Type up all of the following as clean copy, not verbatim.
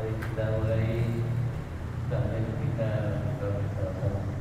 Mari kita mulai tahlim kita bersama.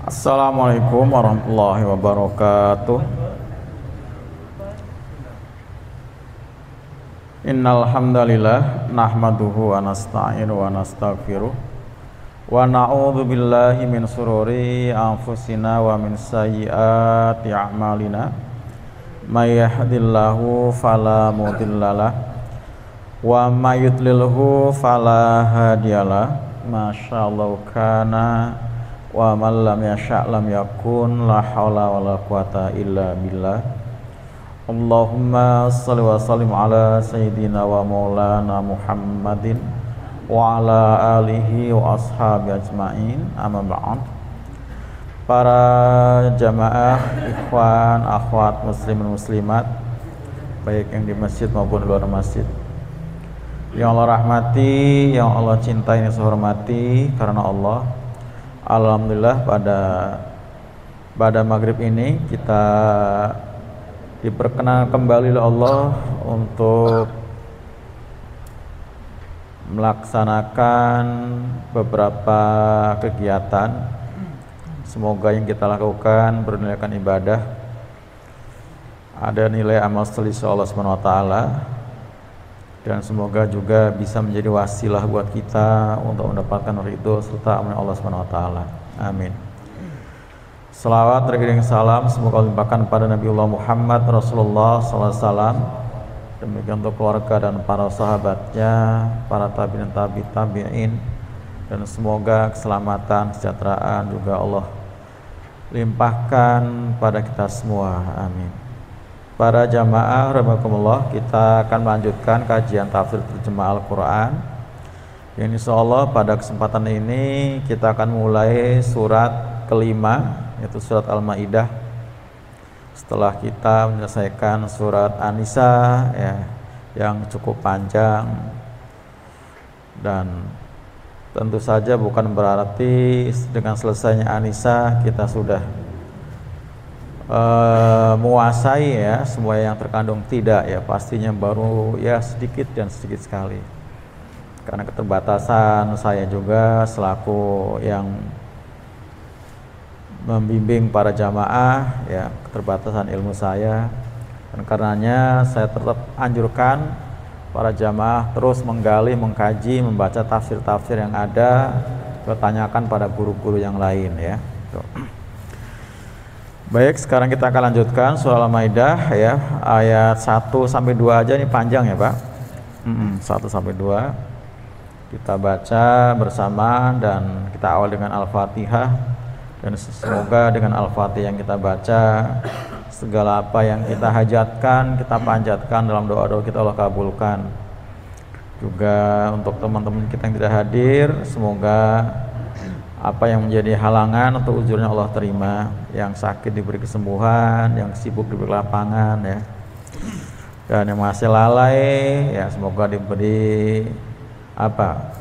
Assalamualaikum warahmatullahi wabarakatuh. Innal hamdalillah nahmaduhu wa nasta'inu wa nastaghfiruh wa na'udzu billahi min sururi anfusina wa min sayyiati a'malina. May yahdihillahu fala mudhillalah wa may yudlilhu fala hadiyalah. Masyaallah kana wa man lam yasha' lam yakun, la haula wala quwata illa billah. Allahumma shalli wa sallim ala sayyidina wa maulana Muhammadin wa ala alihi wa ashabi ajma'in, amma ba'd. Para jamaah, ikhwan, akhwat, muslimin muslimat, baik yang di masjid maupun di luar masjid, yang Allah rahmati, yang Allah cintai, yang saya hormati karena Allah. Alhamdulillah pada maghrib ini kita diperkenankan kembali oleh Allah untuk melaksanakan beberapa kegiatan. Semoga yang kita lakukan bernilaikan ibadah, ada nilai amal selisih Allah SWT, dan semoga juga bisa menjadi wasilah buat kita untuk mendapatkan ridho serta amanah Allah SWT. Amin. Selawat teriring salam semoga limpahkan pada Nabiullah Muhammad Rasulullah SAW, demikian untuk keluarga dan para sahabatnya, para tabi'in tabi'in, dan semoga keselamatan, kesejahteraan juga Allah limpahkan pada kita semua. Amin. Para jamaah rahimakumullah, kita akan melanjutkan kajian tafsir terjemah Al-Quran. Insyaallah pada kesempatan ini kita akan mulai surat kelima, yaitu surat Al-Maidah. Setelah kita menyelesaikan surat An-Nisa ya, yang cukup panjang, dan tentu saja bukan berarti dengan selesainya An-Nisa kita sudah menguasai ya semua yang terkandung, tidak ya, pastinya baru ya sedikit dan sedikit sekali, karena keterbatasan saya juga selaku yang membimbing para jamaah ya, keterbatasan ilmu saya, dan karenanya saya tetap anjurkan para jamaah terus menggali, mengkaji, membaca tafsir-tafsir yang ada, bertanyakan pada guru-guru yang lain ya. Baik, sekarang kita akan lanjutkan surah Al-Maidah ya, ayat 1 sampai 2 aja, ini panjang ya, Pak. 1 sampai 2 kita baca bersama, dan kita awal dengan Al-Fatihah, dan semoga dengan Al-Fatihah yang kita baca segala apa yang kita hajatkan, kita panjatkan dalam doa-doa kita Allah kabulkan. Juga untuk teman-teman kita yang tidak hadir, semoga apa yang menjadi halangan untuk ujurnya Allah terima, yang sakit diberi kesembuhan, yang sibuk diberi lapangan ya, dan yang masih lalai ya semoga diberi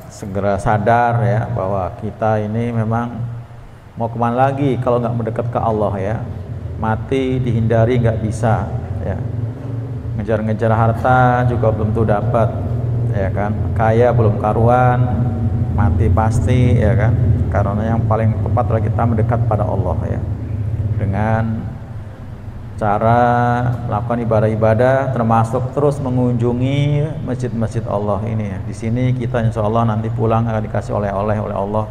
segera sadar ya bahwa kita ini memang mau kemana lagi kalau nggak mendekat ke Allah ya. Mati dihindari nggak bisa ya, ngejar-ngejar harta juga belum tentu dapat ya kan, kaya belum karuan, mati pasti ya kan. Karena yang paling tepat adalah kita mendekat pada Allah ya, dengan cara melakukan ibadah-ibadah, termasuk terus mengunjungi masjid-masjid Allah ini ya. Di sini kita insya Allah nanti pulang akan dikasih oleh-oleh oleh Allah,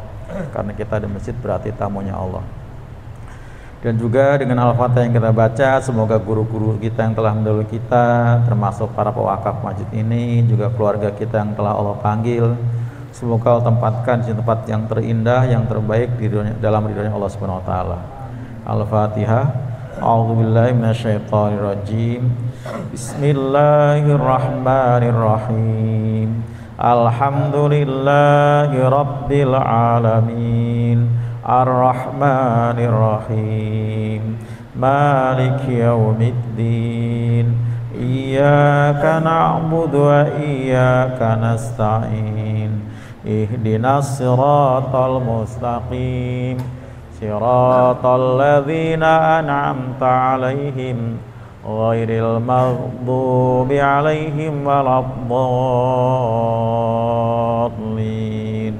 karena kita di masjid berarti tamunya Allah. Dan juga dengan Al-Fatihah yang kita baca, semoga guru-guru kita yang telah mendahului kita, termasuk para pewakaf masjid ini, juga keluarga kita yang telah Allah panggil, semoga Allah tempatkan di tempat yang terindah, yang terbaik di dalam ridhonya Allah Subhanahu wa taala. Al-Fatihah. A'udzubillahi minasyaitonirrajim. Bismillahirrahmanirrahim. Alhamdulillahi Rabbil Alamin Ar-Rahmanir Rahim Maliki Yawmiddin Iyyaka na'budu wa iyyaka nasta'in Ihdinas siratal mustaqim Siratal ladzina an'amta 'alaihim ghairil maghdubi 'alaihim waladdallin.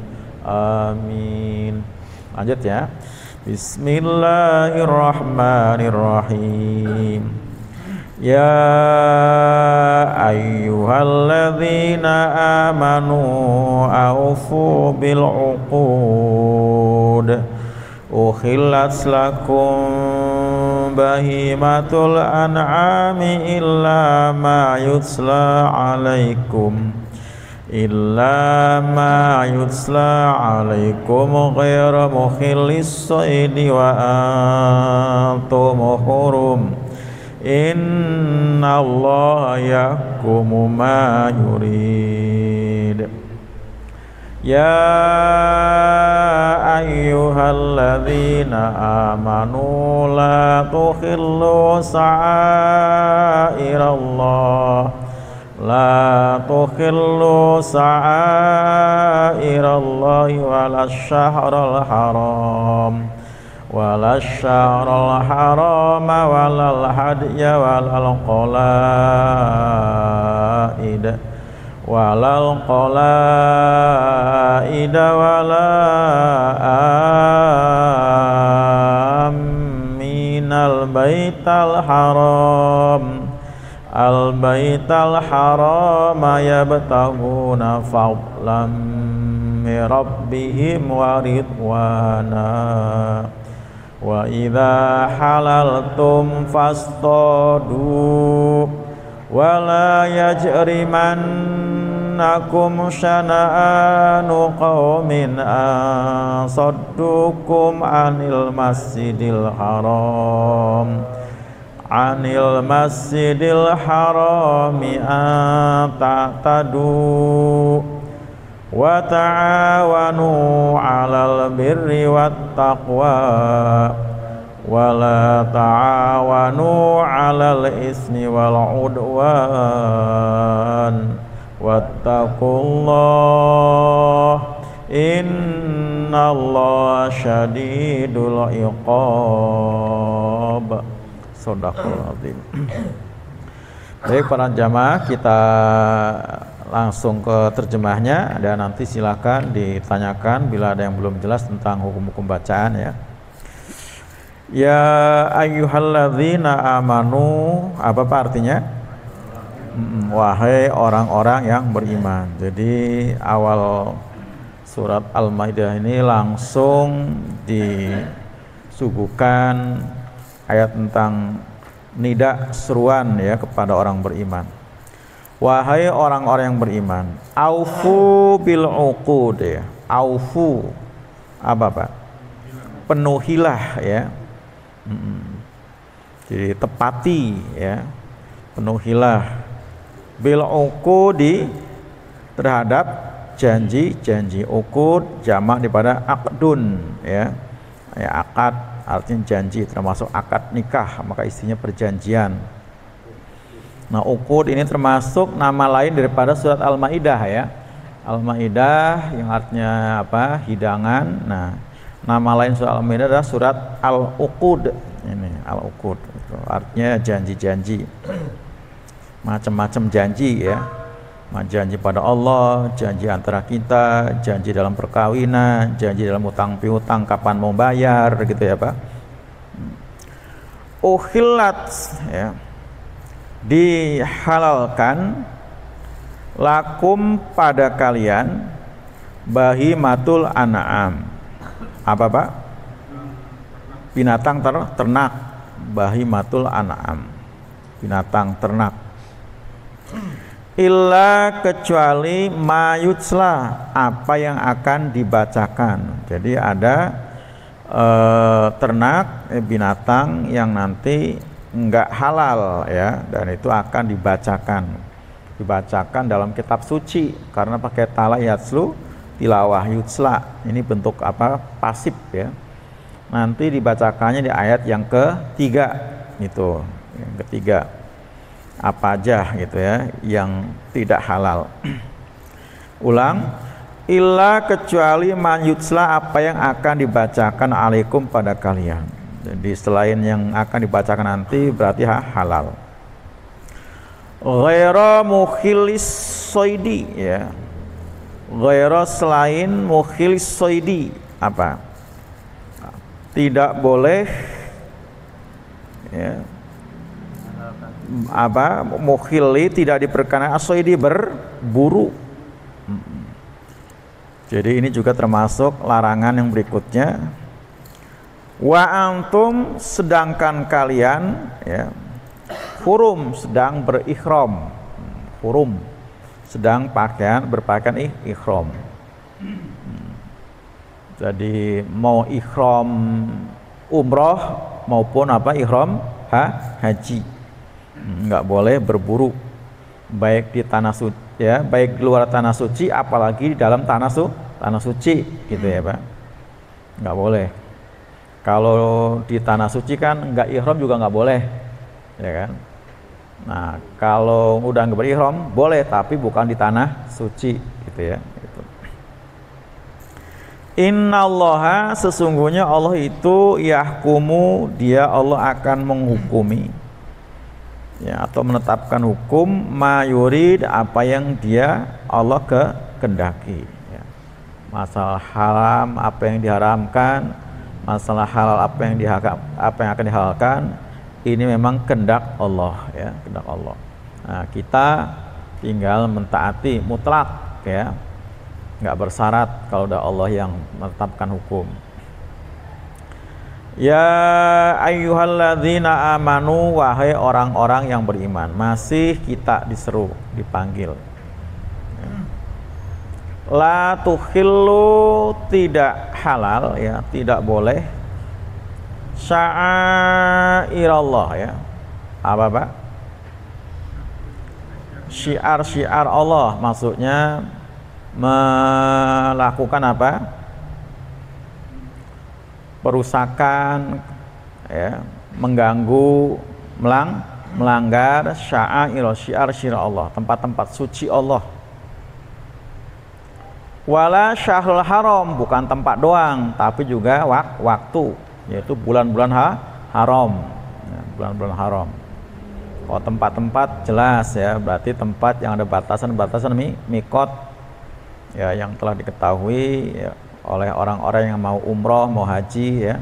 Amin. Lanjut ya. Bismillahirrahmanirrahim. Ya ayyuhalladzina amanu awfu bil 'uqud uhillat lakum bahimatul an'ami illa ma yutla 'alaikum ghairu mukhillis saidi wa antum hurum innallaha yahkumu ma yurid. Ya ayyuhalladzina amanu la tukhillu sa'airallahi wala syahrul haram wala hadya wala qalaida wala aminal baital haram yabtaghuna fadlan min rabbihim wa ridwana wa idza halaltum fastadu wa la yajrimannakum syana'anu qaumin an saddukum anil masjidil harami an ta'tadu wa ta'awanu 'alal birri wat taqwa wa la ta'awanu 'alal ismi wal 'udwan wattaqullah innallaha syadidul iqab. Shadaqallahul azim. Baik para jamaah, kita langsung ke terjemahnya dan nanti silakan ditanyakan bila ada yang belum jelas tentang hukum-hukum bacaan ya. Ya ayyuhalladzina amanu, apa artinya? Wahai orang-orang yang beriman. Jadi awal surat Al-Maidah ini langsung disuguhkan ayat tentang nida seruan ya kepada orang beriman. Wahai orang-orang yang beriman, aufu bil uqud ya. Aufu apa Pak? Penuhilah ya. Jadi tepati ya. Penuhilah bil uqudi terhadap janji-janji. Uqud jamak daripada aqdun ya. Ya akad artinya janji, termasuk akad nikah, maka isinya perjanjian. Nah, uqud ini termasuk nama lain daripada surat Al-Maidah ya. Al-Maidah yang artinya apa? Hidangan. Nah, nama lain surat Al-Maidah adalah surat Al-Uqud. Ini Al-Uqud itu artinya janji-janji. Macam-macam janji ya. Janji pada Allah, janji antara kita, janji dalam perkawinan, janji dalam utang piutang kapan mau bayar gitu ya Pak. Uhillat ya. Dihalalkan lakum pada kalian bahimatul an'am. Apa Pak? Binatang ternak. Bahimatul an'am. Binatang ternak. Illa kecuali mayutsla, apa yang akan dibacakan. Jadi ada ternak binatang yang nanti enggak halal ya, dan itu akan dibacakan. dibacakan dalam kitab suci karena pakai tala yatslu tilawah yutsla. Ini bentuk apa? Pasif ya. Nanti dibacakannya di ayat yang ketiga gitu. Yang ketiga. Apa aja gitu ya yang tidak halal. Ulang, illa kecuali man yutsla apa yang akan dibacakan alaikum pada kalian. Jadi selain yang akan dibacakan nanti berarti halal. Ghaira mukhilis soidi ya. Ghaira selain mukhilis soidi apa? Tidak boleh ya. Apa? Mukhili tidak diperkenan as-soidi berburu. Jadi ini juga termasuk larangan yang berikutnya. Wa antum sedangkan kalian ya. Hurum sedang berikhram. Hurum sedang berpakaian ikhram. Jadi mau ikhram umroh maupun apa ikhram haji. Nggak boleh berburu baik di tanah suci ya, baik di luar tanah suci apalagi di dalam tanah suci gitu ya Pak. Nggak boleh. Kalau di tanah suci kan nggak ihram juga nggak boleh ya kan. Nah, kalau udah nggak berihram boleh, tapi bukan di tanah suci gitu ya. Gitu. Innallaha sesungguhnya Allah itu yahkumu, dia Allah akan menghukumi ya, atau menetapkan hukum mayurid apa yang dia Allah kehendaki ya. Masalah haram apa yang diharamkan, masalah halal apa yang akan dihalalkan, ini memang kehendak Allah ya, kehendak Allah. Nah, kita tinggal mentaati mutlak ya, nggak bersyarat kalau udah Allah yang menetapkan hukum. Ya ayyuhalladzina amanu, wahai orang-orang yang beriman. Masih kita diseru, dipanggil. La tukhillu, tidak halal ya, tidak boleh. Sya'airallah ya. Apa Pak? Syiar-syiar Allah, maksudnya melakukan apa? Perusakan ya, mengganggu, melanggar syiar Allah, tempat-tempat suci Allah. Wala syahrul haram, bukan tempat doang tapi juga waktu, yaitu bulan-bulan haram ya, bulan-bulan haram. Kalau tempat-tempat jelas ya, berarti tempat yang ada batasan-batasan mikot ya, yang telah diketahui ya, oleh orang-orang yang mau umroh, mau haji ya.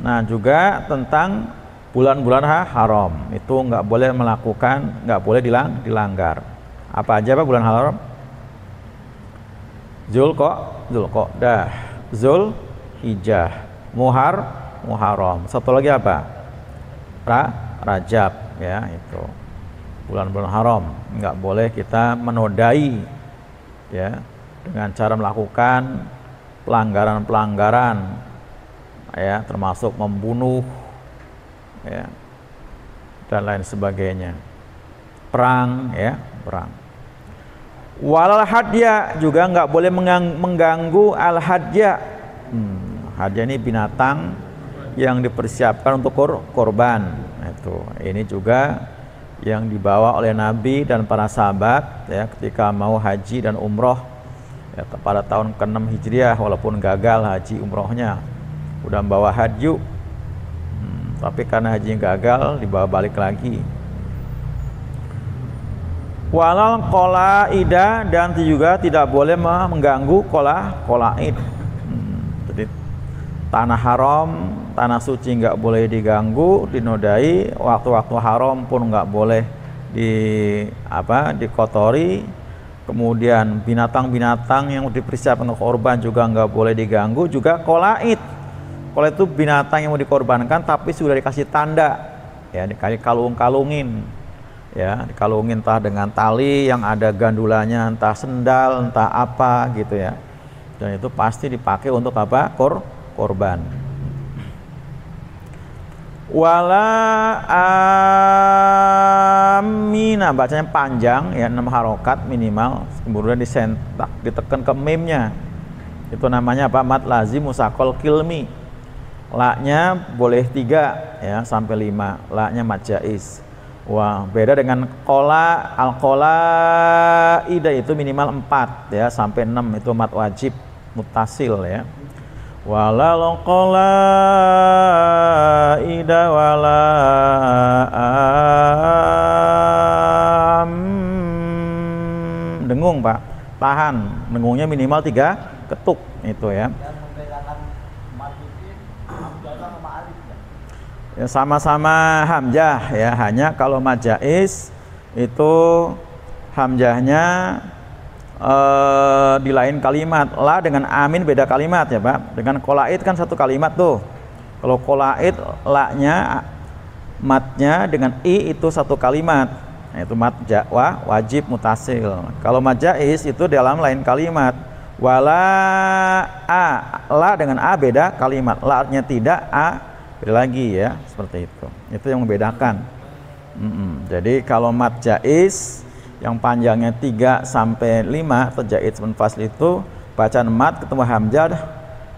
Nah, juga tentang bulan-bulan haram itu nggak boleh melakukan, nggak boleh dilanggar. Apa aja Pak bulan haram? Zulqa'dah, Zulhijjah, Muharram. Satu lagi apa? Rajab ya, itu bulan-bulan haram. Nggak boleh kita menodai ya, dengan cara melakukan pelanggaran-pelanggaran ya, termasuk membunuh ya, dan lain sebagainya. Perang ya, perang. Walal hadya, juga nggak boleh mengganggu al hadya. Hadya ini binatang yang dipersiapkan untuk korban. Ini juga yang dibawa oleh Nabi dan para sahabat ya, ketika mau haji dan umroh ya, pada tahun ke-6 Hijriah, walaupun gagal haji umrohnya, udah membawa hadyu, tapi karena haji gagal dibawa balik lagi. Walal qolaida, dan juga tidak boleh mengganggu qolaid. Jadi tanah haram, tanah suci nggak boleh diganggu, dinodai. Waktu-waktu haram pun nggak boleh dikotori. Kemudian binatang-binatang yang dipersiapkan untuk korban juga nggak boleh diganggu. Juga qolaid. Qolaid itu binatang yang mau dikorbankan tapi sudah dikasih tanda ya, dikasih kalungin ya, dikalungin entah dengan tali yang ada gandulanya, entah sendal, entah apa gitu ya, dan itu pasti dipakai untuk apa? Korban. Wala amina, bacanya panjang ya, 6 harokat minimal, kemudian disentak, ditekan ke mimnya. Itu namanya apa? Mad lazim musakol kilmi. La-nya boleh 3 ya sampai 5. La-nya mad jaiz. Wah, beda dengan kola, al-kola ida itu minimal 4 ya sampai 6, itu mad wajib muttasil ya. Wala qala ida wala dengung Pak, tahan, dengungnya minimal 3 ketuk itu ya. Ya sama-sama hamzah ya, hanya kalau mad jaiz itu hamzahnya di lain kalimat. La dengan amin beda kalimat ya Pak. Dengan kolaid kan satu kalimat tuh. Kalau kolaid la-nya matnya dengan i itu satu kalimat. Nah, itu mad ja'wa wajib mutasil. Kalau mad jaiz itu dalam lain kalimat. Wala a, la dengan a beda kalimat. La-nya tidak, a beda lagi ya, seperti itu. Itu yang membedakan. Jadi kalau mad jaiz yang panjangnya 3 sampai 5 atau jaiz munfasil itu bacaan mad ketemu hamzah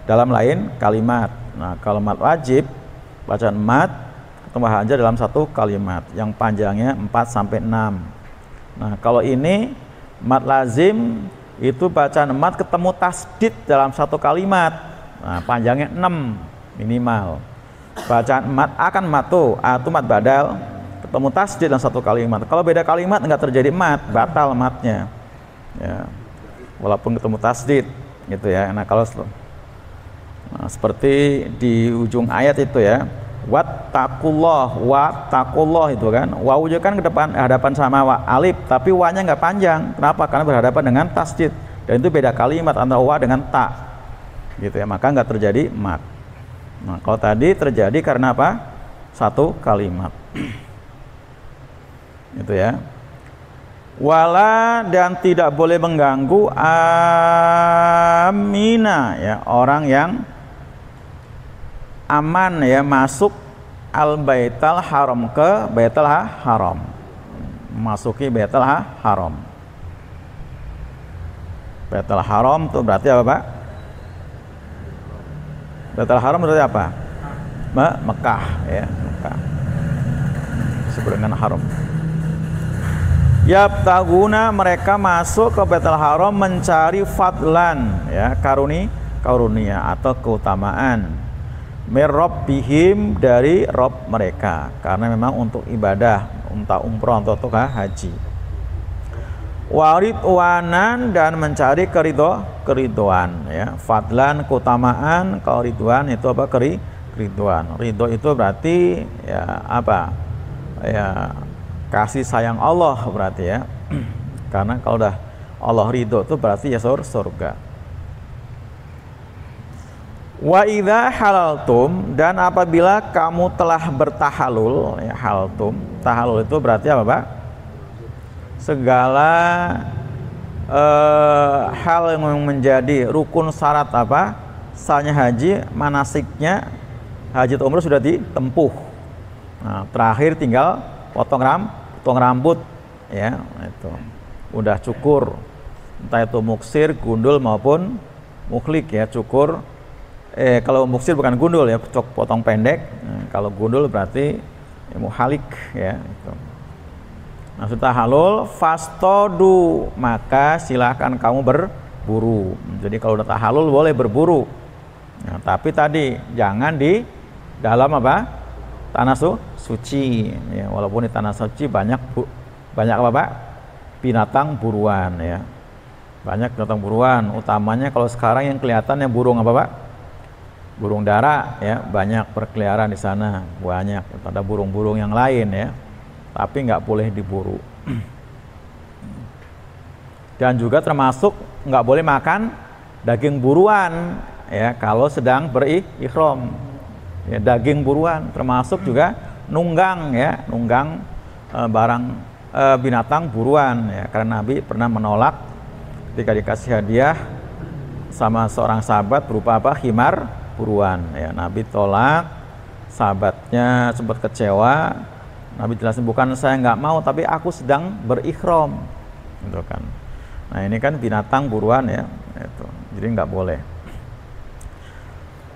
dalam lain kalimat. Nah, kalau mad wajib bacaan mad ketemu hamzah dalam satu kalimat yang panjangnya 4 sampai 6. Nah, kalau ini mad lazim itu bacaan mad ketemu tasdid dalam satu kalimat. Nah, panjangnya 6 minimal. Bacaan mad akan matu, atau mad badal ketemu tasdid dalam satu kalimat. Kalau beda kalimat enggak terjadi mad, batal madnya ya, walaupun ketemu tasdid gitu ya. Nah, kalau seperti di ujung ayat itu ya, wattaqullah, wattaqullah itu kan, wawu kan ke depan hadapan sama wa, alif, tapi wa-nya enggak panjang. Kenapa? Karena berhadapan dengan tasdid, dan itu beda kalimat antara wa dengan ta gitu ya, maka enggak terjadi mad. Nah, kalau tadi terjadi karena apa? Satu kalimat. Itu ya. Wala, dan tidak boleh mengganggu amina ya, orang yang aman ya masuk al baital haram, ke baital haram, masuki baital haram. Baital haram itu berarti apa Pak? Baitul haram berarti apa? Mekah ya, Mekah disebut dengan haram. Yabtaguna, mereka masuk ke Baitul Haram mencari fadlan ya, karunia atau keutamaan, mir-rabbihim, dari Rabb mereka, karena memang untuk ibadah, untuk umrah, untuk haji. Waridwanan, dan mencari keriduan ya, fadlan keutamaan, kalau ridwan itu apa? Keriduan. Ridho itu berarti ya apa ya, kasih sayang Allah berarti ya. Karena kalau udah Allah ridho itu berarti ya surga. Wa idza halaltum, dan apabila kamu telah bertahalul ya, haltum, tahalul itu berarti apa Pak? Segala hal yang menjadi rukun syarat apa? Sahnya haji, manasiknya haji atau umrah sudah ditempuh. Nah, terakhir tinggal potong rambut ya, itu udah cukur, entah itu muksir, gundul maupun mukhlik ya, cukur. Kalau muksir bukan gundul ya, potong pendek. Nah, kalau gundul berarti ya, muhalik ya itu. Nah, sudah halul, fastodu, maka silakan kamu berburu. Jadi kalau udah tahalul boleh berburu. Nah, tapi tadi jangan di dalam apa? Tanah suci. Ya, walaupun di tanah suci banyak apa Pak? Binatang buruan ya. Banyak binatang buruan. Utamanya kalau sekarang yang kelihatan yang burung apa Pak? Burung dara ya, banyak berkeliaran di sana, banyak. Ada burung-burung yang lain ya. Tapi nggak boleh diburu. Dan juga termasuk nggak boleh makan daging buruan ya, kalau sedang berihram ya, daging buruan. Termasuk juga nunggang ya, nunggang barang binatang buruan ya, karena Nabi pernah menolak ketika dikasih hadiah sama seorang sahabat berupa apa? Himar buruan ya, Nabi tolak sahabatnya sempat kecewa. Nabi jelasin, bukan saya nggak mau, tapi aku sedang berikhram, gitu kan. Nah ini kan binatang buruan ya, itu. Jadi nggak boleh.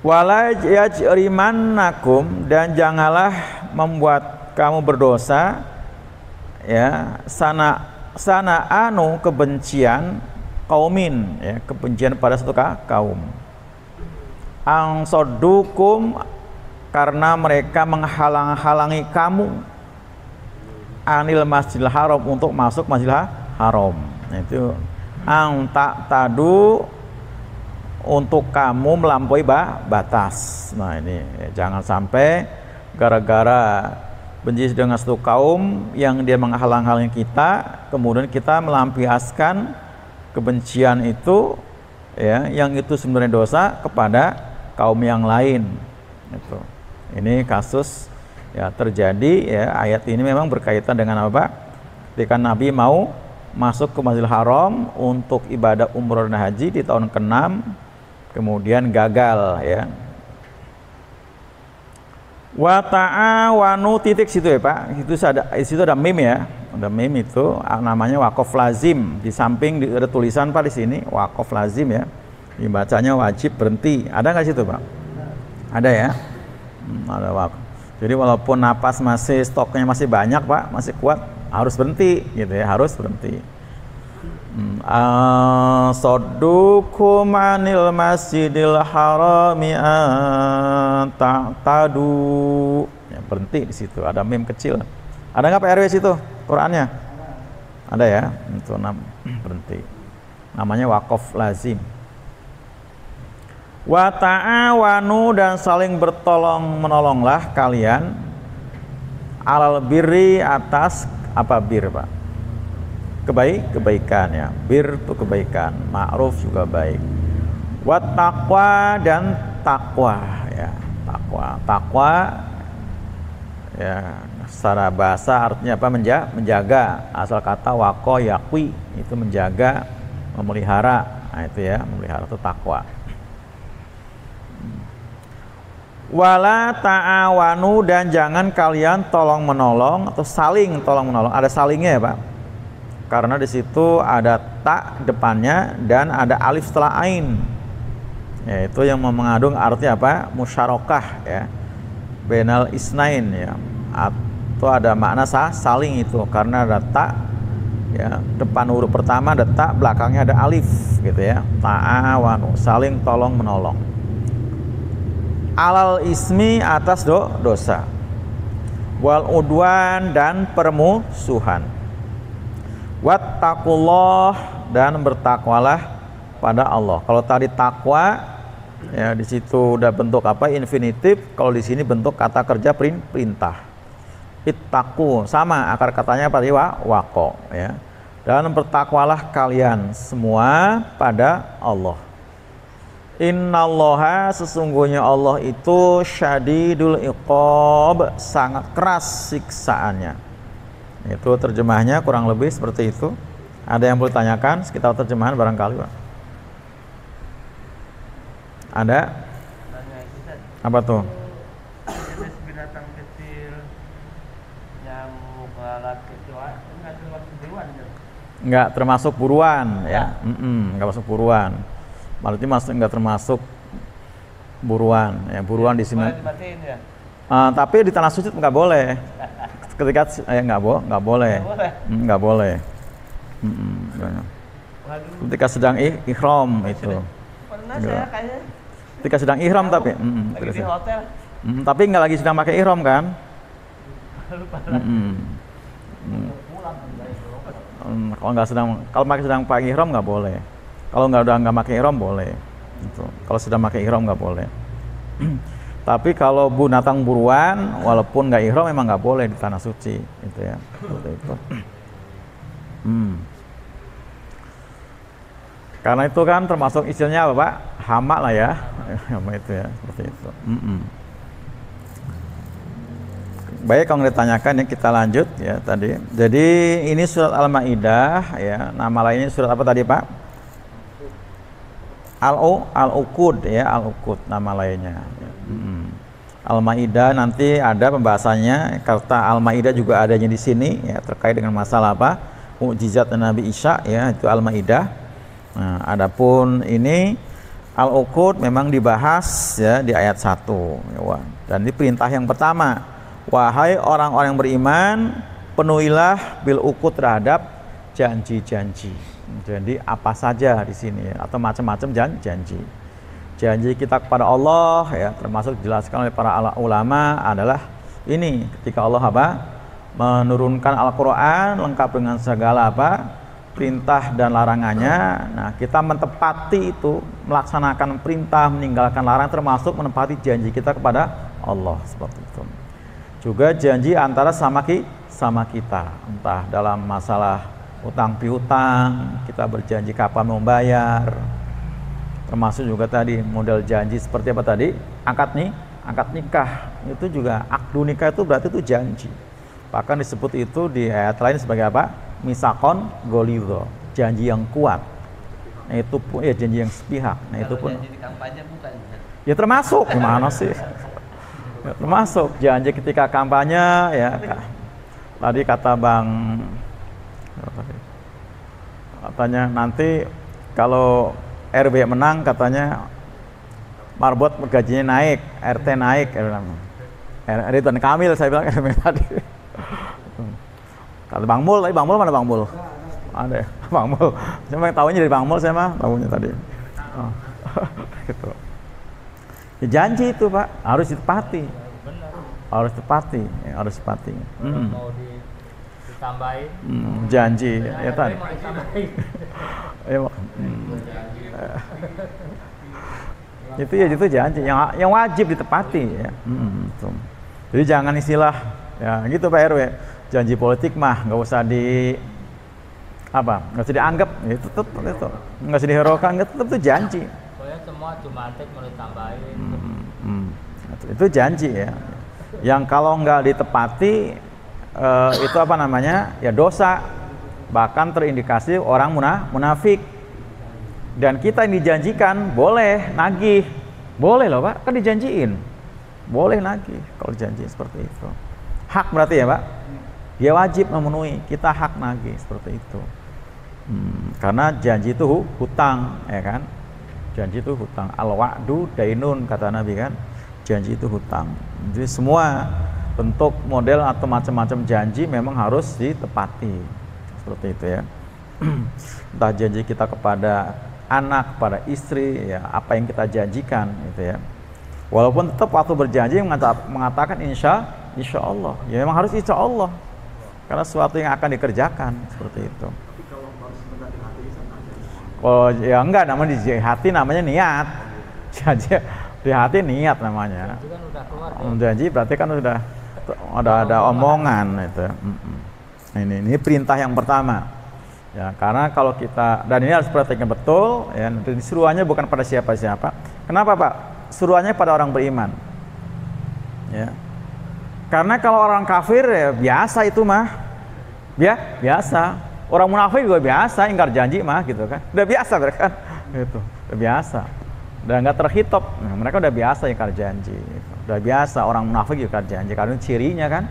Wala yajrimannakum, dan janganlah membuat kamu berdosa ya sana anu kebencian kaumin ya, kebencian pada satu kaum. Ang sodukum, karena mereka menghalang-halangi kamu anil masjidil haram, untuk masuk masjidil haram. Nah, itu ang tak tadu, untuk kamu melampaui batas. Nah ini jangan sampai gara-gara benci dengan satu kaum yang dia menghalang-halangi kita, kemudian kita melampiaskan kebencian itu ya, yang itu sebenarnya dosa, kepada kaum yang lain. Itu. Ini kasus ya terjadi ya. Ayat ini memang berkaitan dengan apa? Ketika Nabi mau masuk ke Masjidil Haram untuk ibadah umroh dan haji di tahun ke-6, kemudian gagal ya. Wa ta'awanu titik situ ya Pak. Di situ ada mim ya. Ada mim itu namanya waqaf lazim. Di samping ada tulisan Pak di sini waqaf lazim ya. Dibacanya wajib berhenti. Ada nggak situ Pak? Ada ya. Ada waqaf. Jadi walaupun napas masih, stoknya masih banyak Pak, masih kuat, harus berhenti gitu ya, harus berhenti. Sodukum anil masjidil harami ta'tadu, ya, berhenti di situ. Ada mim kecil. Ada nggak Pak RW situ Qurannya? Ada ya. Itu berhenti. Namanya waqaf lazim. Wa ta'awanu, dan saling bertolong menolonglah kalian alal birri, atas apa bir Pak? Kebaikan ya. Bir itu kebaikan, ma'ruf juga baik. Wat taqwa, dan takwa ya. Takwa ya, secara bahasa artinya apa? Menjaga. Asal kata waqo yaqwi, itu menjaga, memelihara. Nah itu ya, memelihara itu takwa. Wala ta'awanu, dan jangan kalian tolong menolong atau saling tolong menolong. Ada salingnya ya Pak, karena di situ ada ta depannya dan ada alif setelah ain, yaitu yang mengandung arti apa? Musyarakah ya, benal isnain ya, atau ada makna saling itu, karena ada ta ya, depan huruf pertama ada ta, belakangnya ada alif gitu ya. Ta'awanu, saling tolong menolong. Alal ismi, atas dosa. Wal udwan, dan permusuhan. Wattaqullah, dan bertakwalah pada Allah. Kalau tadi takwa ya, di situ udah bentuk apa? Infinitif. Kalau di sini bentuk kata kerja perintah. Ittaqu, sama akar katanya pada waqo ya. Dan bertakwalah kalian semua pada Allah. Innallaha, sesungguhnya Allah itu syadidul iqab, sangat keras siksaannya. Itu terjemahnya kurang lebih seperti itu. Ada yang boleh tanyakan sekitar terjemahan barangkali Pak? Ada? Apa tuh? Jenis binatang kecil yang lalat kecoa Enggak termasuk buruan ya. Enggak masuk buruan. Berarti enggak termasuk buruan ya. Buruan di sini. Ya? Tapi di tanah suci nggak boleh. Ketika nggak boleh. Nggak boleh. Ketika sedang ihram itu. Pernah saya kayaknya. Ketika sedang ihram tapi. Lagi di hotel. Tapi nggak lagi sedang pakai ihram kan? Kalau sedang pakai ihram nggak boleh. Kalau nggak pakai ihram boleh. Itu. Kalau sedang pakai ihram nggak boleh. Tapi kalau binatang buruan, walaupun nggak ihram memang nggak boleh di tanah suci, itu ya. Seperti itu. Karena itu kan termasuk istilahnya apa Pak? Hama lah ya. Hama itu ya, seperti itu. Baik, kalau ditanyakan ya kita lanjut ya tadi. Jadi ini surat Al-Maidah ya. Nama lainnya surat apa tadi Pak? Al-Uqud ya, Al-Uqud nama lainnya. Al-Maidah nanti ada pembahasannya. Kata Al-Maidah juga adanya di sini ya, terkait dengan masalah apa? Mukjizat Nabi Isa ya, itu Al-Maidah. Nah, adapun ini Al-Uqud memang dibahas ya di ayat 1 ya, dan ini perintah yang pertama, wahai orang-orang yang beriman, penuhilah bil uqud terhadap janji-janji. Jadi apa saja di sini ya, atau macam-macam janji. Janji kita kepada Allah ya, termasuk dijelaskan oleh para ulama adalah ini, ketika Allah apa? Menurunkan Al-Qur'an lengkap dengan segala apa? Perintah dan larangannya. Nah, kita mentepati itu, melaksanakan perintah, meninggalkan larangan, termasuk menepati janji kita kepada Allah seperti itu. Juga janji antara sama kita, entah dalam masalah utang piutang, kita berjanji kapan membayar. Termasuk juga tadi model janji seperti apa tadi? Akad nikah. Itu juga akdu nikah itu berarti itu janji. Bahkan disebut itu di ayat lain sebagai apa? Misakon golidho, janji yang kuat. Nah, itu pun ya janji yang sepihak. Nah, itu pun janji di kampanye bukan. Ya termasuk, gimana sih? Ya, termasuk janji ketika kampanye ya. Tadi kata Bang katanya nanti kalau RW menang katanya marbot gajinya naik, RT naik, Ridwan Kamil saya bilang tadi. Kata Bang Mul, tapi Bang Mul mana Bang Mul? Ada ya, Bang Mul. Saya mah tahunya dari Bang Mul, saya mah tahunya tadi. Oh. Gitu. Ya, janji itu Pak harus ditepati. Harus ditepati, ya, harus ditepati. Mau ditambahin? Janji, ya tadi. Itu janji yang wajib ditepati ya. Jadi jangan istilah ya gitu Pak RW, janji politik mah nggak usah nggak usah dianggap itu nggak usah diherokan, tetap itu janji. Pokoknya semua cuma mau ditambahin. Itu janji ya, yang kalau nggak ditepati itu apa namanya ya, dosa, bahkan terindikasi orang munafik. Dan kita yang dijanjikan boleh nagih, boleh loh Pak, kan dijanjiin, boleh nagih kalau janji seperti itu. Hak berarti ya Pak, dia wajib memenuhi, kita hak nagih seperti itu. Karena janji itu hutang ya kan, janji itu hutang. Al-wa'du dainun kata Nabi kan, janji itu hutang. Jadi semua bentuk model atau macam-macam janji memang harus ditepati seperti itu ya. Entah janji kita kepada anak, kepada istri ya, apa yang kita janjikan gitu ya. Walaupun tetap waktu berjanji mengatakan insya Allah ya, memang harus insya Allah karena sesuatu yang akan dikerjakan seperti itu. Oh ya enggak, namanya di hati namanya niat. Janji di hati niat namanya. Janji berarti kan sudah ada omongan itu. Ini perintah yang pertama. Ya, karena kalau kita, dan ini harus perhatikan betul ya, seruannya bukan pada siapa-siapa. Kenapa Pak? Seruannya pada orang beriman. Ya. Karena kalau orang kafir ya biasa itu mah. Ya, biasa. Orang munafik juga biasa ingkar janji mah gitu kan. Udah biasa mereka kan. Gitu. Udah biasa. Udah enggak terhitop. Nah, mereka udah biasa ingkar janji. Gitu. Udah biasa orang munafik ingkar janji karena cirinya kan.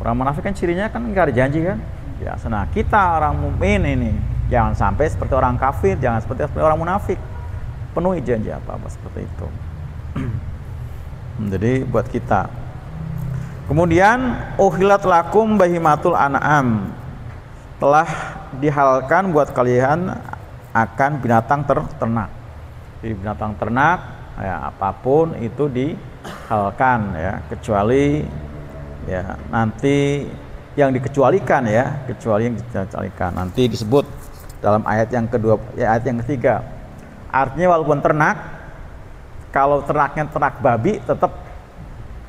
Orang munafik kan cirinya kan ingkar janji kan. Ya, nah kita orang mukmin ini jangan sampai seperti orang kafir, jangan seperti orang munafik. Penuhi janji apa-apa seperti itu. Jadi buat kita. Kemudian uhillat lakum bahimatul an'am, telah dihalalkan buat kalian akan binatang ternak. Di binatang ternak ya, apapun itu dihalalkan ya, kecuali ya nanti yang dikecualikan ya, kecuali yang dikecualikan nanti disebut dalam ayat yang kedua, ya, ayat yang ketiga. Artinya walaupun ternak, kalau ternaknya ternak babi tetap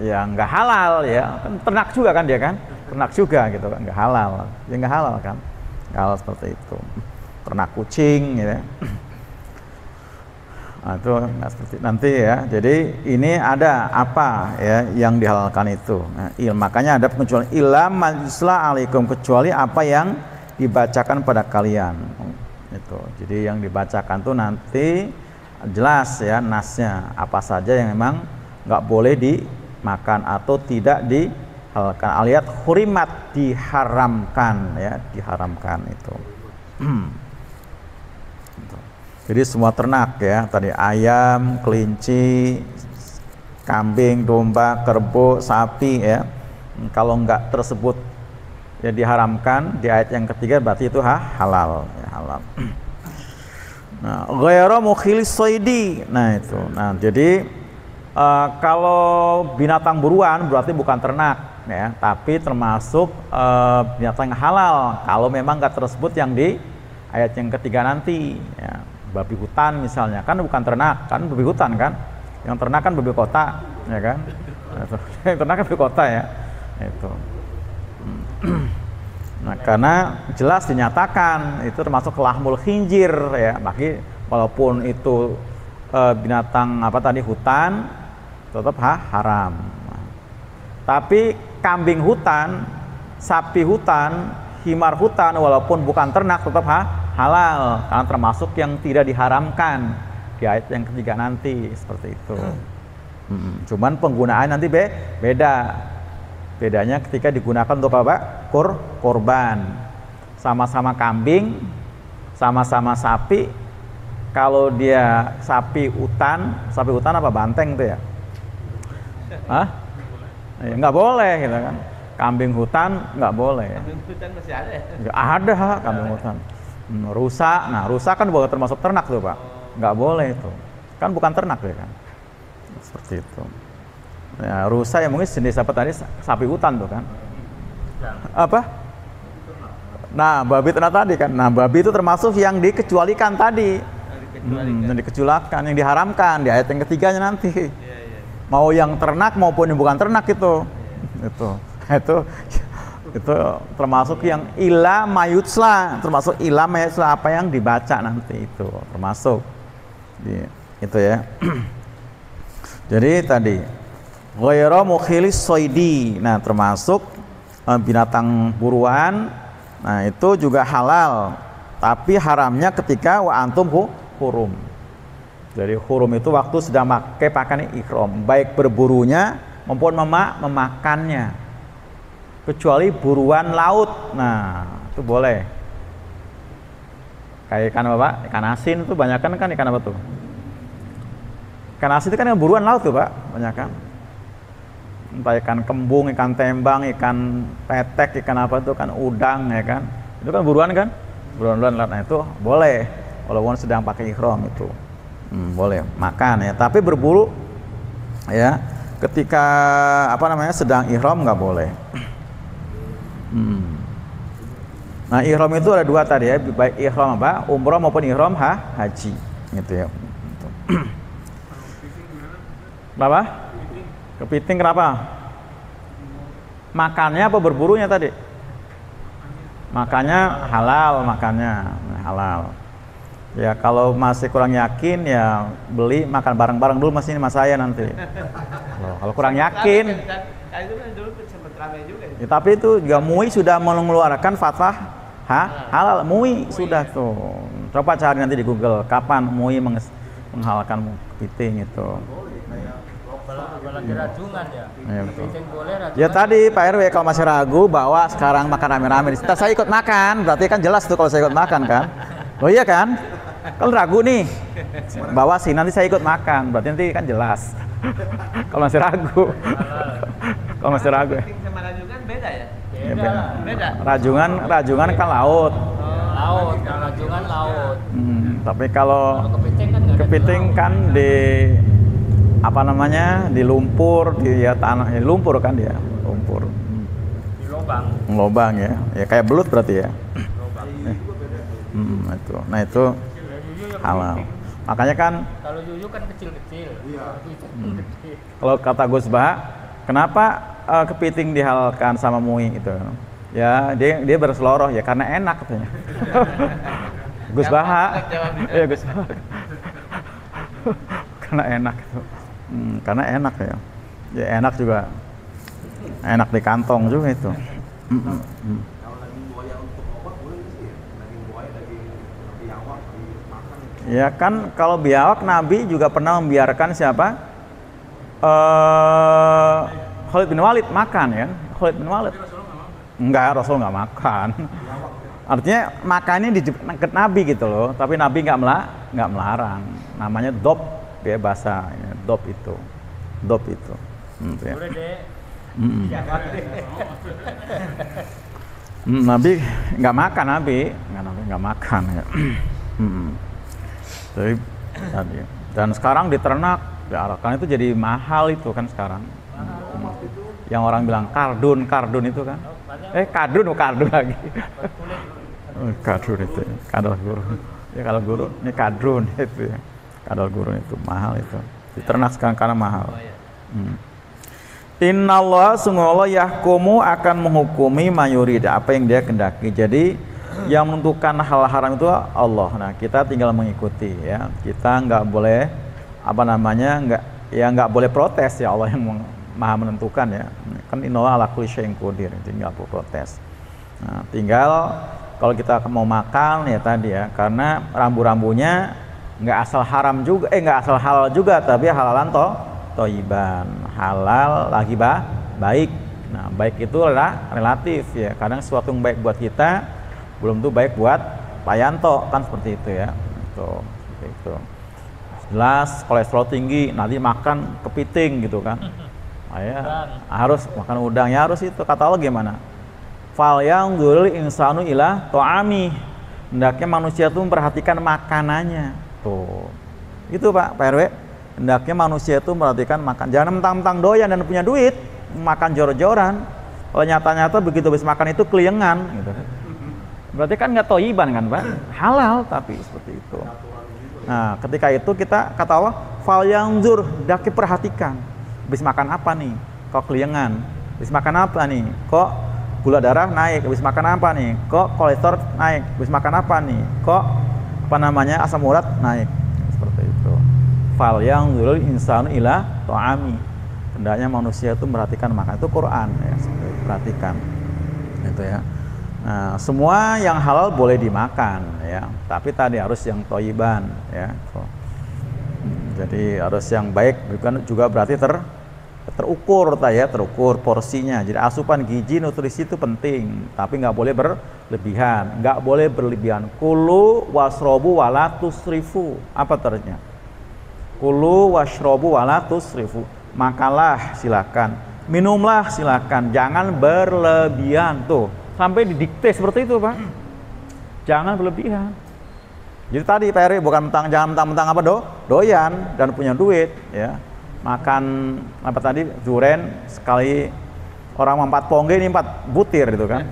ya nggak halal ya, kan ternak juga kan dia kan, ternak juga gitu kan, nggak halal, ya nggak halal kan, nggak halal seperti itu. Ternak kucing gitu ya. Nah, itu nggak seperti nanti ya. Jadi ini ada apa ya yang dihalalkan itu. Nah, makanya ada pengecualian ilam majusla alaikum, kecuali apa yang dibacakan pada kalian. Itu. Jadi yang dibacakan tuh nanti jelas ya nasnya apa saja yang memang nggak boleh dimakan atau tidak dihalalkan. Aliat hurimat, diharamkan ya, diharamkan itu. Jadi semua ternak ya, tadi ayam, kelinci, kambing, domba, kerbau, sapi ya. Kalau enggak tersebut ya diharamkan di ayat yang ketiga, berarti itu halal ya, halal. Nah, ghairu mukhilis soidi. Nah itu. Nah, jadi kalau binatang buruan berarti bukan ternak ya, tapi termasuk binatang yang halal kalau memang enggak tersebut yang di ayat yang ketiga nanti ya. Babi hutan misalnya, kan bukan ternak, kan babi hutan kan. Yang ternak kan babi kota, ya kan? Yang ternak kan babi kota ya. Itu. Nah, karena jelas dinyatakan itu termasuk lahmul khinjir ya. Bagi walaupun itu binatang apa tadi hutan, tetap haram. Tapi kambing hutan, sapi hutan, himar hutan walaupun bukan ternak tetap halal, karena termasuk yang tidak diharamkan di ayat yang ketiga nanti, seperti itu. Cuman penggunaan nanti beda. Bedanya ketika digunakan untuk apa? Korban. Sama-sama kambing, sama-sama sapi. Kalau dia sapi hutan apa banteng tuh ya? Hah? Ya, nggak boleh gitu kan. Kambing hutan nggak boleh. Kambing hutan masih ada ya? Nggak ada kambing hutan. Rusa, nah rusa kan bukan termasuk ternak tuh Pak, nggak boleh itu, kan bukan ternak ya kan, seperti itu. Ya, rusa ya mungkin jenis apa tadi, sapi hutan tuh kan, apa? Nah babi ternak tadi kan, nah babi itu termasuk yang dikecualikan tadi, yang dikecualikan, yang diharamkan di ayat yang ketiganya nanti. Mau yang ternak maupun yang bukan ternak itu termasuk yang ila mayutsla, termasuk ila mayutsla apa yang dibaca nanti itu termasuk itu ya. Jadi tadi ghairu mukhilis soidi, nah termasuk binatang buruan, nah itu juga halal, tapi haramnya ketika wa antum hurum. Jadi hurum itu waktu sedang pakai pakaian ihram, baik berburunya maupun memakannya. Kecuali buruan laut, nah itu boleh. Kayak ikan apa Pak? Ikan asin itu banyak kan ikan apa tuh? Ikan asin itu kan buruan laut tuh Pak, banyak kan. Entah ikan kembung, ikan tembang, ikan petek, ikan apa itu kan udang ya kan. Itu kan buruan kan? Buruan laut, nah itu boleh. Walaupun sedang pakai ihram itu boleh makan ya. Tapi berburu ya ketika apa namanya sedang ihram nggak boleh. Nah ihram itu ada dua tadi ya, baik ihram apa umroh maupun ihram haji gitu ya. Kenapa? Kepiting kenapa? Makannya apa berburunya tadi? Makannya halal, halal. Ya kalau masih kurang yakin ya beli makan bareng-bareng dulu masih ini mas saya nanti. Kalau kurang yakin. Itu kan dulu sempat ramai juga. Ya, tapi itu juga MUI sudah mengeluarkan fatwa halal. MUI sudah tuh. Coba cari nanti di Google kapan MUI menghalalkan kepiting itu. Apalagi rajungan ya. Kepiting boleh, rajungan. Ya tadi Pak RW kalau masih ragu bahwa sekarang makan rame-rame, saya ikut makan, berarti kan jelas tuh kalau saya ikut makan kan. Oh iya kan? Kalau ragu nih, bawa sih nanti saya ikut makan, berarti nanti kan jelas. Kalau masih ragu. Kalau masih ragu ya. Sama rajungan beda ya? Beda. Rajungan kan laut. Laut, kalau rajungan laut. Tapi kalau kepiting kan di apa namanya di lumpur, di ya, tanah di lumpur kan dia lumpur. Di Lobang ya. Ya kayak belut berarti ya. Itu. Nah itu halal. Makanya kan kalau yuyu kan kecil-kecil. Kalau kata Gus Bah, kenapa kepiting dihalalkan sama MUI itu? Ya dia berseloroh ya karena enak katanya. Gus Bah. Iya Gus Bah. Karena enak itu. Karena enak ya. Ya enak juga. Enak di kantong juga itu. Ya kan kalau biawak Nabi juga pernah membiarkan siapa? Khalid bin Walid makan ya, Khalid bin Walid. Enggak, Rasul nggak makan. Artinya makannya di dekat Nabi gitu loh, tapi Nabi nggak melarang. Namanya dop ya bahasa ya, dop itu. Ya. Boleh deh. Nabi nggak makan, Nabi nggak makan ya. Jadi, dan sekarang diternak, diarahkan itu jadi mahal itu kan sekarang. Yang orang bilang kardun itu kan. Kardun lagi. Kadrun itu, kadal gurun. Ya kalau gurun, ini kadrun itu ya. Kadal gurun itu mahal itu. Diternak sekarang karena mahal. Innallaha sungguh Allah yahkumu akan menghukumi mayurid apa yang dia kendaki. Jadi yang menentukan hal haram itu Allah. Nah kita tinggal mengikuti ya. Kita nggak boleh nggak boleh protes ya, Allah yang maha menentukan ya. Kan innallaha ala kulli syai'in qadir. Jadi nggak boleh protes. Nah tinggal kalau kita mau makan ya tadi ya, karena rambu-rambunya nggak asal haram juga, nggak asal halal juga, tapi halalan toiban, halal lagi baik. Nah baik itu relatif ya, kadang sesuatu yang baik buat kita belum tuh baik buat Pak Yanto kan seperti itu ya. Tuh, seperti itu. Jelas kolesterol tinggi nanti makan kepiting gitu kan. Harus makan udang ya, harus itu. Kata Allah gimana? Fal yang dzul insanu ila ta'ami. Hendaknya manusia itu memperhatikan makanannya. Tuh. Itu Pak RW. Hendaknya manusia itu memperhatikan makan. Jangan mentang-mentang doyan dan punya duit makan jor-joran. Kalau nyata-nyata begitu habis makan itu keliengan gitu. Berarti kan nggak toiban kan Pak? Halal tapi seperti itu. Nah, ketika itu kita kata Allah, fal yang dzur, hendaknya perhatikan. Habis makan apa nih? Kok keliengan? Habis makan apa nih? Kok gula darah naik, habis makan apa nih? Kok kolesterol naik, habis makan apa nih? Kok asam urat naik, seperti itu. Fal yang dzul insanu ila ta'ami. Hendaknya manusia itu memperhatikan makan, itu Quran ya, perhatikan itu ya. Nah, semua yang halal boleh dimakan ya, tapi tadi harus yang toiban ya. Jadi harus yang baik, bukan juga berarti terukur terukur porsinya. Jadi asupan gizi nutrisi itu penting, tapi nggak boleh berlebihan. Kulu wasrobu wala tusrifu. Apa terusnya? Kulu wasrobu wala tusrifu. Makanlah silakan, minumlah silakan, jangan berlebihan. Tuh sampai didikte seperti itu Pak. Jangan berlebihan. Jadi tadi Pak Eri bukan jangan mentang-mentang apa doyan dan punya duit ya. Makan apa tadi duren sekali orang 4 pongge ini 4 butir gitu kan.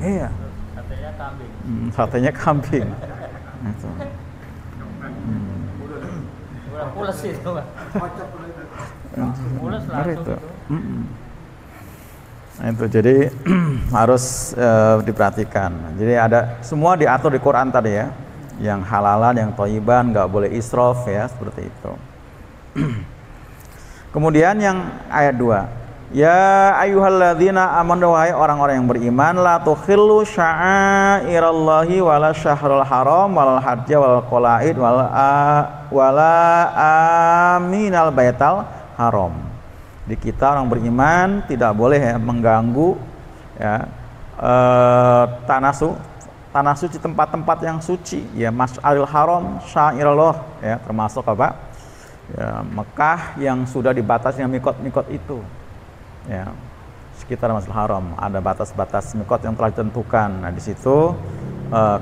Iya. Satenya kambing. Satenya kambing. Itu. Udah pules itu Pak. Pules langsung itu. Nah, itu jadi harus diperhatikan. Jadi ada semua diatur di Quran tadi ya. Yang halalan, yang thayyiban, nggak boleh israf ya, seperti itu. Kemudian yang ayat 2. Ya ayyuhalladzina amanu, wahai orang-orang yang beriman, la tukhillu sya'airallahi wala syahrul haram wal hajja wal qalaid wala aminal baital haram. Di kita orang beriman tidak boleh ya, mengganggu ya tanah suci, tempat-tempat yang suci ya, Mas'aril Haram, Syairullah ya, termasuk apa? Ya, Mekah yang sudah dibatasi dengan mikot-mikot itu ya, sekitar Masjidil Haram ada batas-batas mikot yang telah ditentukan. Nah di situ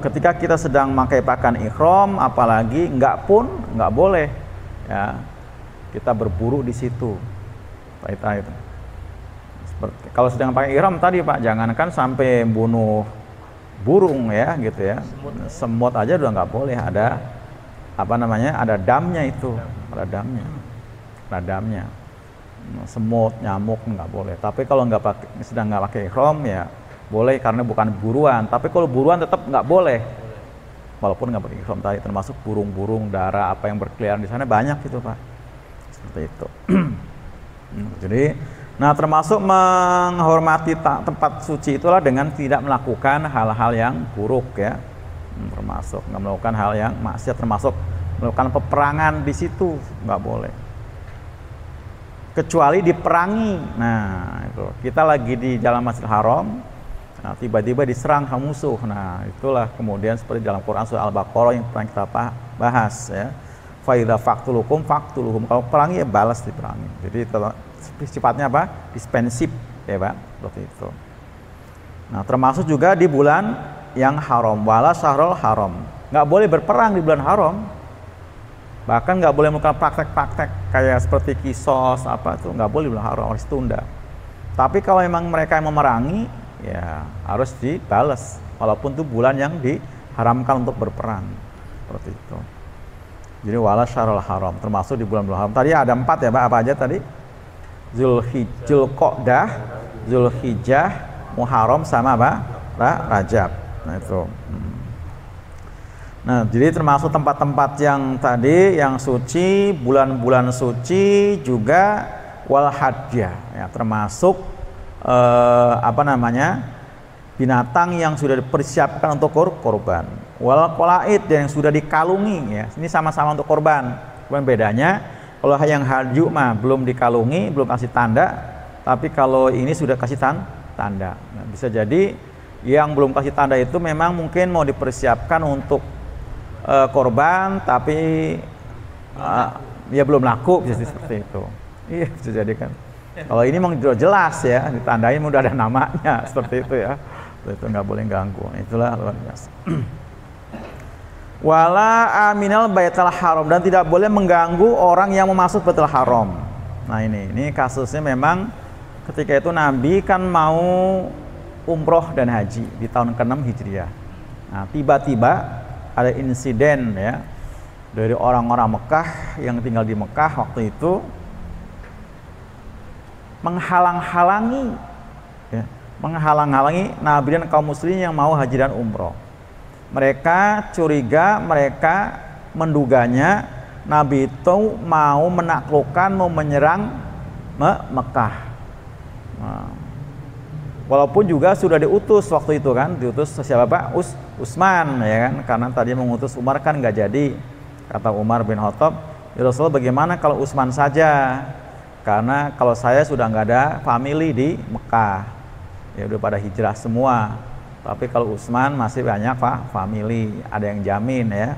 ketika kita sedang memakai pakaian ihram, apalagi nggak boleh ya kita berburu di situ. Itu. Kalau sedang pakai ihram tadi Pak, jangankan sampai bunuh burung ya gitu ya, semut aja udah nggak boleh, ada ada damnya itu, ada damnya. Semut, nyamuk nggak boleh. Tapi kalau sedang nggak pakai ihram ya boleh, karena bukan buruan. Tapi kalau buruan tetap nggak boleh, walaupun nggak pakai ihram tadi. Termasuk burung-burung dara apa yang berkeliaran di sana banyak itu Pak, seperti itu. Jadi, nah termasuk menghormati tempat suci itulah dengan tidak melakukan hal-hal yang buruk ya. Termasuk nggak melakukan hal yang maksiat, termasuk melakukan peperangan di situ nggak boleh. kecuali diperangi. Nah, itu kita lagi di dalam Masjidil Haram, nah, tiba-tiba diserang sama musuh. Nah, itulah kemudian seperti dalam Quran surah Al-Baqarah yang pernah kita bahas ya. Fa idza faqtuluhum faqtuluhum, kalau perangi ya balas diperangi. Jadi sifatnya apa? Dispensif ya Pak, seperti itu. Nah, termasuk juga di bulan yang haram, wala syahrul haram. Nggak boleh berperang di bulan haram. Bahkan nggak boleh melakukan praktek-praktek kayak seperti kisos apa itu nggak boleh di bulan haram, harus tunda. Tapi kalau memang mereka yang memerangi, ya harus dibalas walaupun itu bulan yang diharamkan untuk berperang, seperti itu. Jadi wala syahrul haram, termasuk di bulan-bulan haram. Tadi ada 4 ya Pak, apa aja tadi? Zulqa'dah, Zulhijjah, Muharram sama apa? Rajab. Nah itu. Nah, jadi termasuk tempat-tempat yang tadi yang suci, bulan-bulan suci juga wal hadya ya, termasuk binatang yang sudah dipersiapkan untuk korban. Wal qalaid yang sudah dikalungi ya. Ini sama-sama untuk korban. Cuman bedanya kalau yang hadyu mah belum dikalungi, belum kasih tanda, tapi kalau ini sudah kasih tanda. Nah, bisa jadi yang belum kasih tanda itu memang mungkin mau dipersiapkan untuk korban, tapi ya belum laku, bisa seperti itu. Iya, bisa jadi kan. Kalau ini memang jelas ya, ditandain udah ada namanya, seperti itu ya. Itu nggak boleh ganggu. Itulah luar biasa. Wala aminal baitul haram, dan tidak boleh mengganggu orang yang mau masuk Baitul Haram. Nah ini kasusnya memang ketika itu Nabi kan mau umroh dan haji di tahun ke-6 Hijriah. Nah tiba-tiba ada insiden ya dari orang-orang Mekah yang tinggal di Mekah waktu itu menghalang-halangi Nabi dan kaum muslimin yang mau haji dan umroh. Mereka curiga, mereka menduganya Nabi itu mau menaklukkan, mau menyerang Mekah. Nah, walaupun juga sudah diutus waktu itu kan, diutus siapa Pak? Utsman ya kan, karena tadi mengutus Umar kan nggak jadi. Kata Umar bin Khattab, ya Rasulullah bagaimana kalau Utsman saja? Karena kalau saya sudah nggak ada family di Mekah, ya udah pada hijrah semua. Tapi kalau Utsman masih banyak Pak family, ada yang jamin ya.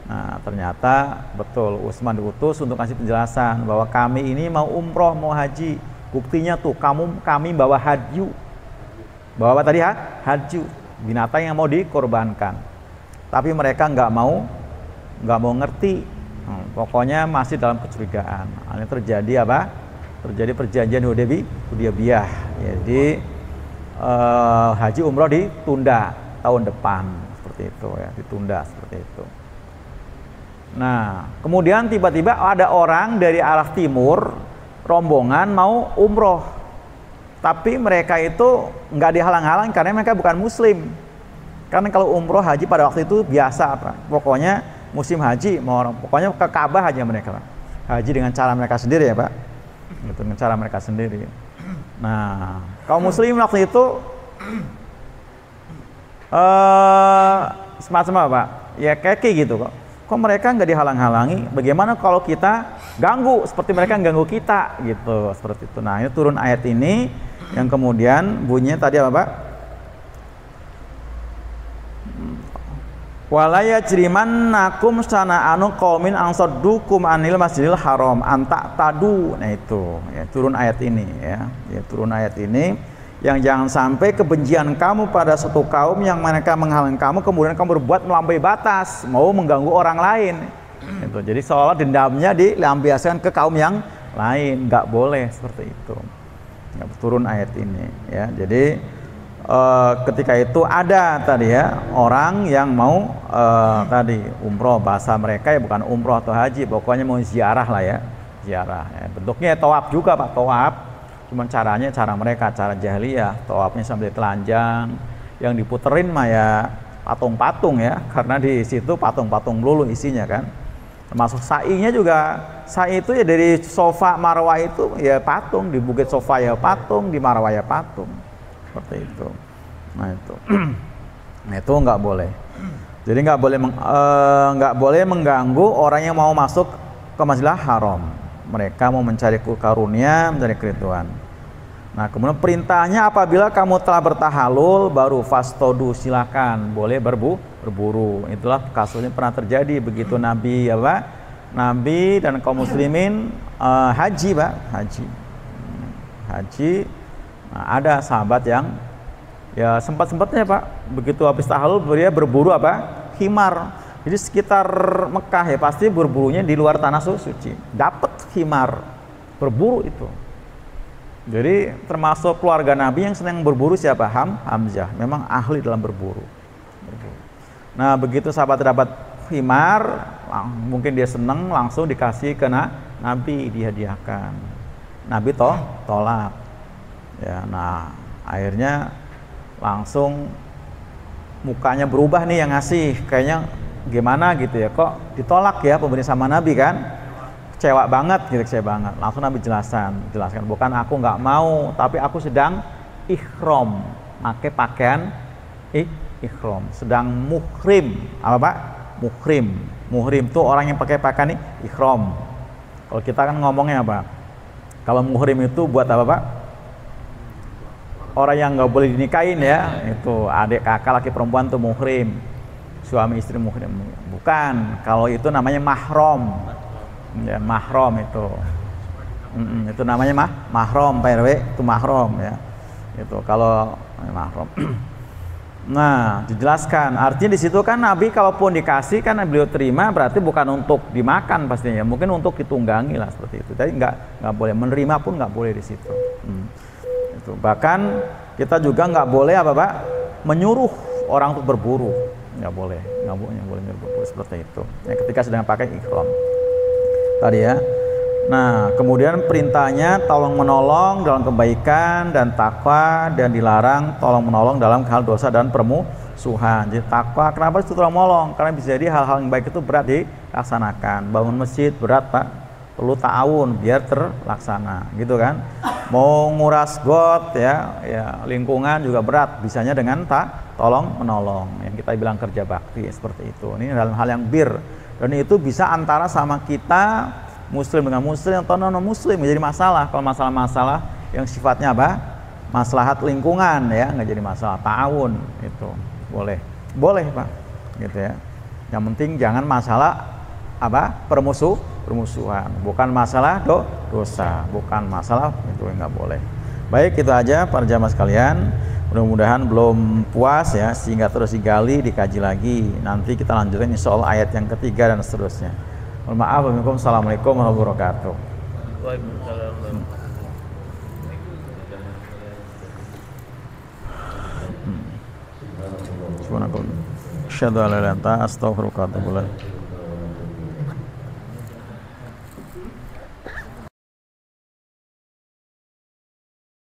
Nah ternyata betul Utsman diutus untuk kasih penjelasan bahwa kami ini mau umroh, mau haji. Buktinya tuh kami bawa hadyu. Bawa apa tadi hadyu, binatang yang mau dikorbankan. Tapi mereka nggak mau ngerti. Pokoknya masih dalam kecurigaan. Ini terjadi apa? Terjadi perjanjian Hudaybiyah. Jadi haji umroh ditunda tahun depan, seperti itu ya, ditunda seperti itu. Nah, kemudian tiba-tiba ada orang dari arah timur, rombongan mau umroh, tapi mereka itu nggak dihalang-halang karena mereka bukan muslim. Karena kalau umroh haji pada waktu itu biasa apa? Pokoknya musim haji mau orang, pokoknya ke Ka'bah aja mereka. Haji dengan cara mereka sendiri ya Pak, gitu, dengan cara mereka sendiri. Nah, kaum muslim waktu itu semacam apa? Ya keki gitu kok. Kok mereka nggak dihalang-halangi? Bagaimana kalau kita ganggu seperti mereka ganggu kita gitu, seperti itu. Nah, ini turun ayat ini yang kemudian bunyinya tadi apa Pak? Wala yajrimannakum sana'anu qaumin an saddukum anil masjidil haram anta tadu. Nah itu ya, turun ayat ini ya. Ya turun ayat ini yang jangan sampai kebencian kamu pada satu kaum yang mereka menghalangi kamu kemudian kamu berbuat melampaui batas, mau mengganggu orang lain. Itu. Jadi seolah dendamnya dilampiaskan ke kaum yang lain, nggak boleh seperti itu. Ya, turun ayat ini ya. Jadi ketika itu ada tadi ya orang yang mau tadi umroh, bahasa mereka ya bukan umroh atau haji, pokoknya mau ziarah lah ya, ziarah ya. Bentuknya tawaf juga Pak, tawaf, cuman caranya cara mereka, cara jahiliyah, tawafnya sambil telanjang, yang diputerin mah ya patung-patung ya, karena di situ patung-patung melulu isinya kan. Termasuk sa'inya juga, sa'i itu ya dari Sofa Marwah itu ya patung, di Bukit Sofa ya patung, di Marwah ya patung. Seperti itu. Nah itu, nah itu nggak boleh. Jadi nggak boleh mengganggu orang yang mau masuk ke Masjidil Haram. Mereka mau mencari karunia, mencari keriduan. Nah, kemudian perintahnya apabila kamu telah bertahalul baru fastodu, silakan boleh berburu. Itulah kasusnya pernah terjadi begitu Nabi Nabi dan kaum muslimin haji, Pak, haji. Nah, ada sahabat yang ya sempat-sempatnya, Pak, begitu habis tahalul dia berburu himar. Jadi sekitar Mekah ya pasti berburunya di luar tanah suci. Dapat himar, berburu itu. Jadi termasuk keluarga Nabi yang senang berburu siapa? Hamzah. Memang ahli dalam berburu. Nah, begitu sahabat dapat himar, mungkin dia senang, langsung dikasih ke Nabi, dihadiahkan. Nabi tolak. Ya, nah akhirnya langsung mukanya berubah nih yang ngasih, kayaknya gimana gitu ya, kok ditolak ya pemberi sama Nabi kan? Kecewa banget gitu, kecewa banget. Langsung Nabi jelaskan, bukan aku nggak mau, tapi aku sedang ihram, pakai pakaian ihram, sedang muhrim. Apa, Pak? Muhrim tuh orang yang pakai pakaian ihram. Kalau kita kan ngomongnya apa? Kalau muhrim itu buat apa, Pak? Orang yang nggak boleh dinikahin ya, itu adik kakak laki perempuan tuh muhrim, suami istri muhrim. Bukan, kalau itu namanya mahram. Ya, mahram itu. Itu namanya mahram, Pak RW, itu mahram ya. Itu kalau mahram. Nah, dijelaskan. Artinya di situ kan Nabi kalaupun dikasih kan beliau terima, berarti bukan untuk dimakan pastinya. Mungkin untuk ditunggangi lah seperti itu. Jadi nggak boleh menerima pun nggak boleh di situ. Itu. Bahkan kita juga nggak boleh apa, Pak? Menyuruh orang untuk berburu. Nggak boleh menyuruh berburu seperti itu. Ya, ketika sedang pakai ihram. Tadi ya. Nah, kemudian perintahnya tolong menolong dalam kebaikan dan takwa, dan dilarang tolong menolong dalam hal dosa dan permusuhan. Jadi takwa, kenapa itu tolong menolong? Karena bisa jadi hal-hal yang baik itu berat dilaksanakan. Bangun masjid berat, Pak, perlu ta'awun biar terlaksana, gitu kan? Mau nguras got ya lingkungan juga berat, bisanya dengan tolong menolong. Yang kita bilang kerja bakti seperti itu. Ini dalam hal yang bir. Dan itu bisa antara sama kita muslim dengan muslim atau non muslim menjadi masalah. Kalau masalah-masalah yang sifatnya apa? Maslahat lingkungan ya, nggak jadi masalah. Ta'awun itu boleh, Pak, gitu ya. Yang penting jangan masalah apa? Permusuhan, bukan masalah dosa, bukan masalah itu nggak boleh. Baik, itu aja para jamaah sekalian. Mudah-mudahan belum puas ya, sehingga terus digali, dikaji lagi. Nanti kita lanjutkan insyaallah ayat yang ketiga dan seterusnya. Mohon maaf. Assalamualaikum warahmatullahi wabarakatuh. Waalaikumsalam. Subhanallah. Asyhadu an la ilaha illa anta astaghfiruka wa atubu ilaik.